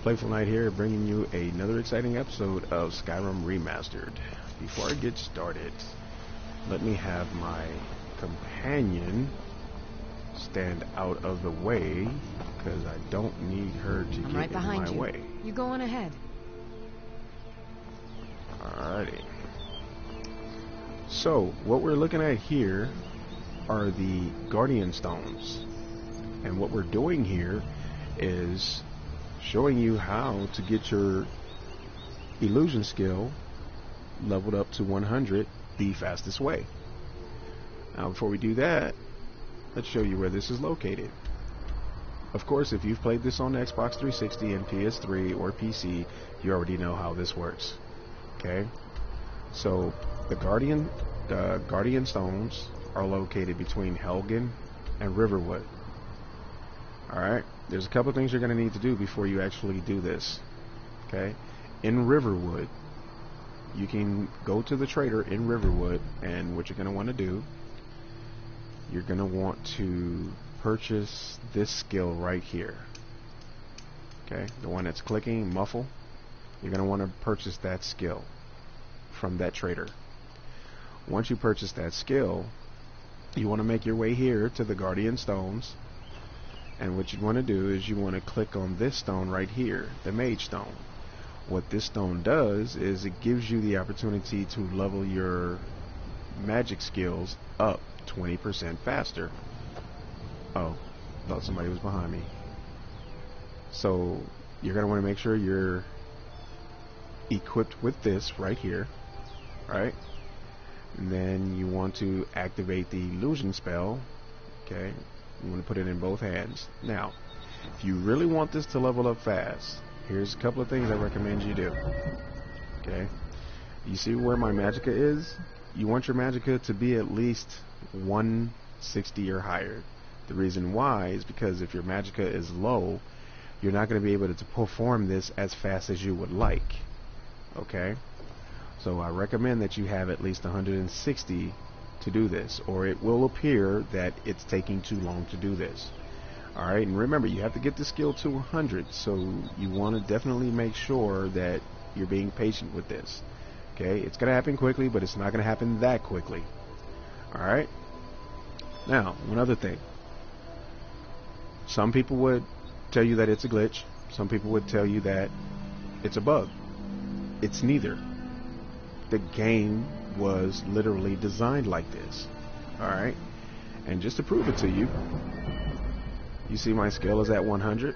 Playful Knight here, bringing you another exciting episode of Skyrim Remastered. Before I get started, let me have my companion stand out of the way, because I don't need her to I'm get right in behind my you. way. You go on ahead. Alrighty. So, what we're looking at here are the Guardian Stones. And what we're doing here is showing you how to get your illusion skill leveled up to 100 the fastest way. Now before we do that, let's show you where this is located. Of course, if you've played this on Xbox 360 and PS3 or PC, you already know how this works. Okay, so the Guardian Stones are located between Helgen and Riverwood. Alright, there's a couple of things you're going to need to do before you actually do this. Okay, in Riverwood, you can go to the trader in Riverwood, and what you're going to want to do, you're going to want to purchase this skill right here. Okay, the one that's clicking muffle, you're going to want to purchase that skill from that trader. Once you purchase that skill, you want to make your way here to the Guardian Stones. And what you want to do is you want to click on this stone right here, the Mage Stone. What this stone does is it gives you the opportunity to level your magic skills up 20% faster. Oh, thought somebody was behind me. So you're going to want to make sure you're equipped with this right here, right? And then you want to activate the illusion spell. Okay, you want to put it in both hands. Now, if you really want this to level up fast, here's a couple of things I recommend you do. Okay, you see where my magicka is? You want your magicka to be at least 160 or higher. The reason why is because if your magicka is low, you're not going to be able to perform this as fast as you would like. Okay, so I recommend that you have at least 160 to do this, or it will appear that it's taking too long to do this. Alright, and remember, you have to get the skill to 100, so you want to definitely make sure that you're being patient with this. Okay, it's going to happen quickly, but it's not going to happen that quickly. Alright, now, one other thing. Some people would tell you that it's a glitch. Some people would tell you that it's a bug. It's neither. The game was literally designed like this. Alright, and just to prove it to you, you see my skill is at 100,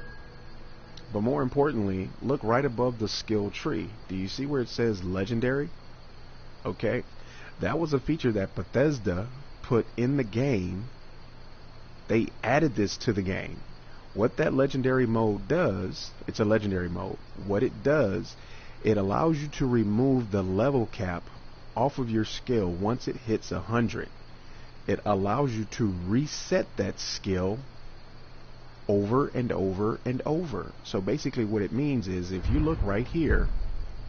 but more importantly, look right above the skill tree. Do you see where it says legendary? Okay, that was a feature that Bethesda put in the game. They added this to the game. What that legendary mode does, it's a legendary mode. What it does, it allows you to remove the level cap off of your skill once it hits 100. It allows you to reset that skill over and over and over. So basically what it means is, if you look right here,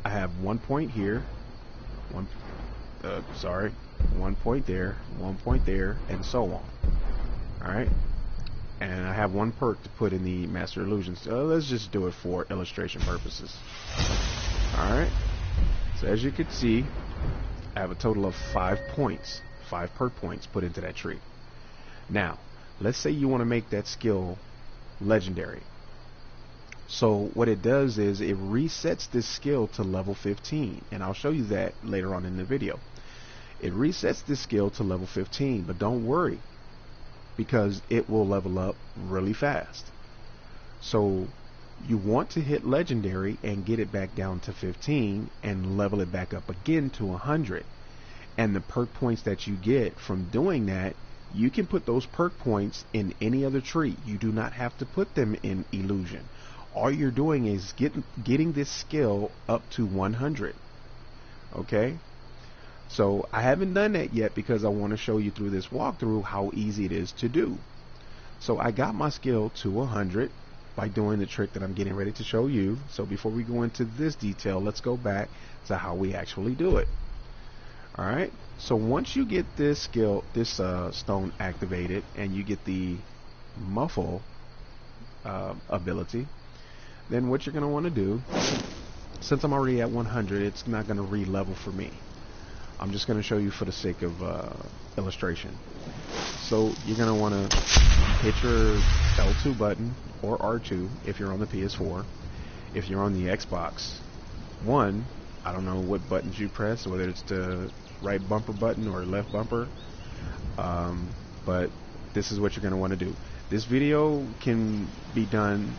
I have 1 point here, 1 point there, 1 point there, and so on. Alright, and I have one perk to put in the Master Illusions. So let's just do it for illustration purposes. Alright, so as you can see, I have a total of 5 points, 5 perk points put into that tree. Now, let's say you want to make that skill legendary. So what it does is it resets this skill to level 15, and I'll show you that later on in the video. It resets this skill to level 15, but don't worry, because it will level up really fast. So you want to hit legendary and get it back down to 15 and level it back up again to 100. And the perk points that you get from doing that, you can put those perk points in any other tree. You do not have to put them in illusion. All you're doing is getting this skill up to 100. Okay, so I haven't done that yet because I want to show you through this walkthrough how easy it is to do. So I got my skill to 100 by doing the trick that I'm getting ready to show you. So before we go into this detail, let's go back to how we actually do it. Alright, so once you get this skill, this stone activated, and you get the muffle ability, then what you're going to want to do, since I'm already at 100, it's not going to re-level for me. I'm just going to show you for the sake of illustration. So you're going to want to hit your L2 button or R2 if you're on the PS4. If you're on the Xbox One, I don't know what buttons you press, whether it's the right bumper button or left bumper, but this is what you're going to want to do. This video can be done,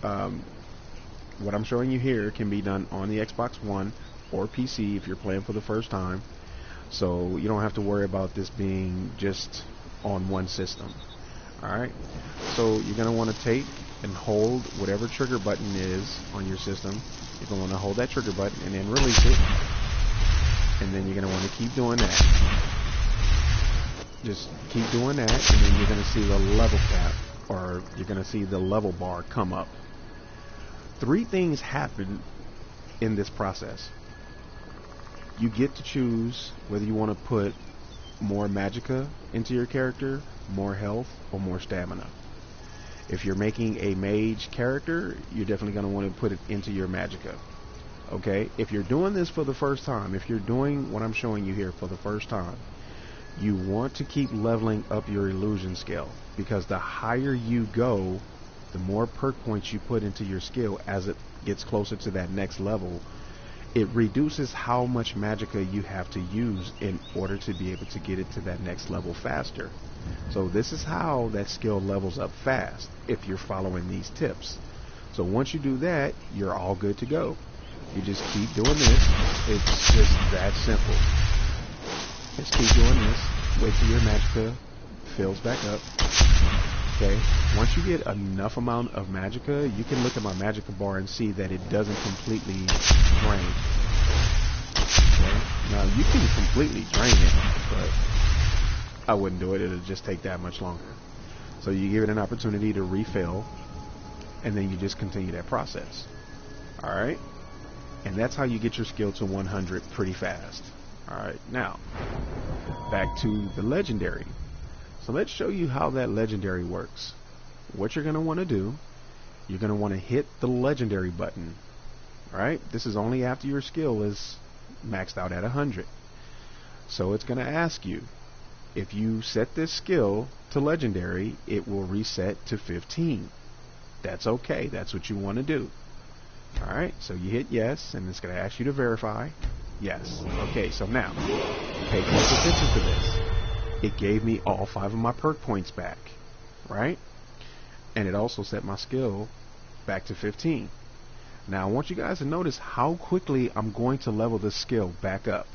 what I'm showing you here can be done on the Xbox One or PC if you're playing for the first time, so you don't have to worry about this being just on one system. Alright, so you're going to want to take and hold whatever trigger button is on your system. You're going to want to hold that trigger button and then release it, and then you're going to want to keep doing that. Just keep doing that, and then you're going to see the level cap, or you're going to see the level bar come up. 3 things happen in this process. You get to choose whether you want to put more magicka into your character, more health, or more stamina. If you're making a mage character, you're definitely going to want to put it into your magicka. Okay? If you're doing this for the first time, if you're doing what I'm showing you here for the first time, you want to keep leveling up your illusion skill, because the higher you go, the more perk points you put into your skill as it gets closer to that next level. It reduces how much magicka you have to use in order to be able to get it to that next level faster. So this is how that skill levels up fast, if you're following these tips. So once you do that, you're all good to go. You just keep doing this. It's just that simple. Just keep doing this. Wait till your magicka fills back up. Okay. Once you get enough amount of magicka, you can look at my magicka bar and see that it doesn't completely drain. Okay. Now you can completely drain it, but I wouldn't do it. It'll just take that much longer. So you give it an opportunity to refill, and then you just continue that process. Alright? And that's how you get your skill to 100 pretty fast. Alright, now back to the legendary. So let's show you how that legendary works. What you're going to want to do, you're going to want to hit the legendary button. Alright, this is only after your skill is maxed out at 100. So it's going to ask you, if you set this skill to legendary, it will reset to 15. That's okay, that's what you want to do. Alright, so you hit yes, and it's going to ask you to verify. Yes. Okay, so now, pay close attention to this. It gave me all 5 of my perk points back, right? And it also set my skill back to 15. Now I want you guys to notice how quickly I'm going to level this skill back up.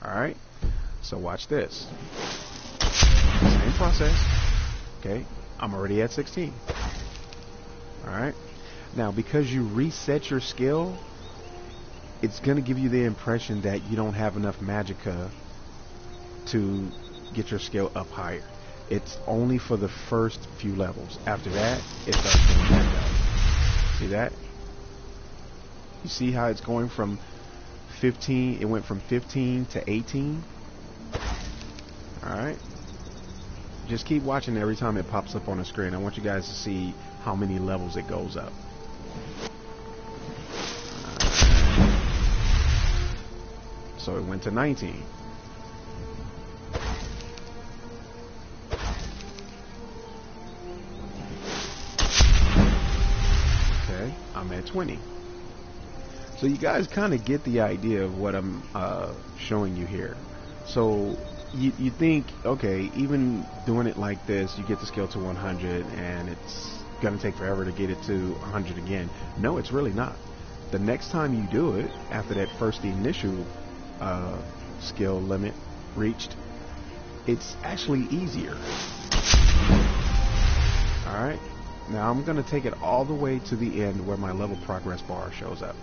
Alright? So watch this. Same process. Okay, I'm already at 16. Alright? Now because you reset your skill, it's going to give you the impression that you don't have enough magicka to get your skill up higher. It's only for the first few levels. After that, it starts going back up. See that? You see how it's going from 15, it went from 15 to 18? Alright? Just keep watching every time it pops up on the screen. I want you guys to see how many levels it goes up. So it went to 19. Okay, I'm at 20. So you guys kind of get the idea of what I'm showing you here. So you think, okay, even doing it like this, you get the skill to 100 and it's going to take forever to get it to 100 again. No, it's really not. The next time you do it, after that first initial skill limit reached, it's actually easier. Alright, now I'm going to take it all the way to the end where my level progress bar shows up.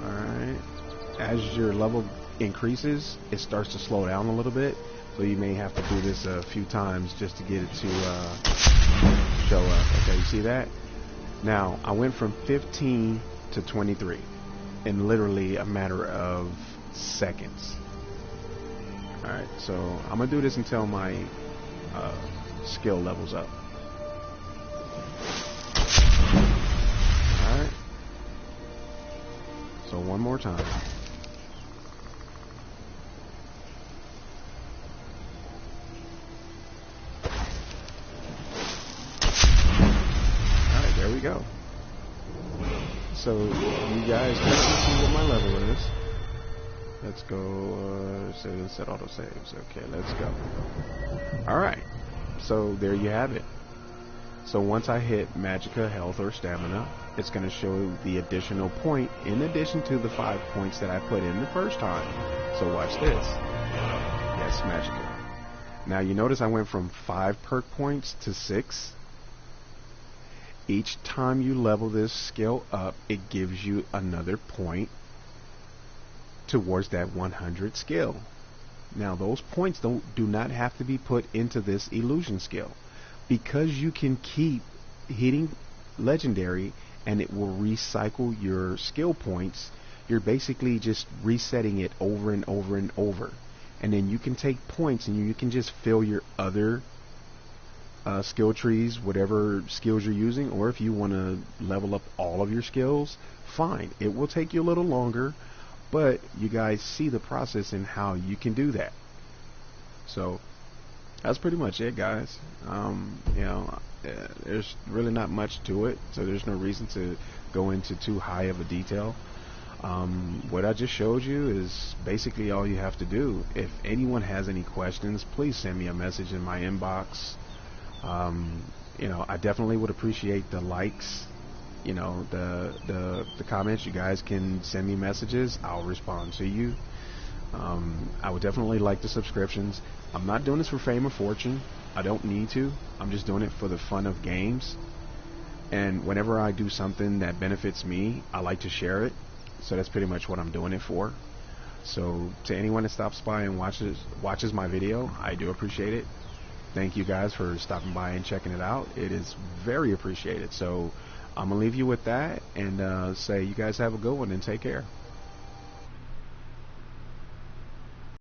Alright, as your level increases, it starts to slow down a little bit, so you may have to do this a few times just to get it to show up. Okay, you see that? Now, I went from 15 to 23 in literally a matter of seconds. Alright, so I'm gonna do this until my skill levels up. Alright. So one more time. Alright, there we go. So you guys can see what my level is. Let's go, set auto saves. Okay, let's go. Alright, so there you have it. So once I hit Magicka, Health, or Stamina, it's going to show the additional point in addition to the 5 points that I put in the first time. So watch this. Yes, Magicka. Now you notice I went from 5 perk points to 6. Each time you level this skill up, it gives you another point towards that 100 skill. Now those points do not have to be put into this illusion skill, because you can keep hitting legendary and it will recycle your skill points. You're basically just resetting it over and over and over, and then you can take points and you can just fill your other skill trees, whatever skills you're using, or if you want to level up all of your skills, fine. It will take you a little longer, but you guys see the process and how you can do that. So that's pretty much it, guys. There's really not much to it, so there's no reason to go into too high of a detail. What I just showed you is basically all you have to do. If anyone has any questions, please send me a message in my inbox. I definitely would appreciate the likes, the comments. You guys can send me messages. I'll respond to you. I would definitely like the subscriptions. I'm not doing this for fame or fortune. I don't need to. I'm just doing it for the fun of games. And whenever I do something that benefits me, I like to share it. So that's pretty much what I'm doing it for. So to anyone that stops by and watches my video, I do appreciate it. Thank you guys for stopping by and checking it out. It is very appreciated. So I'm gonna leave you with that and say you guys have a good one and take care.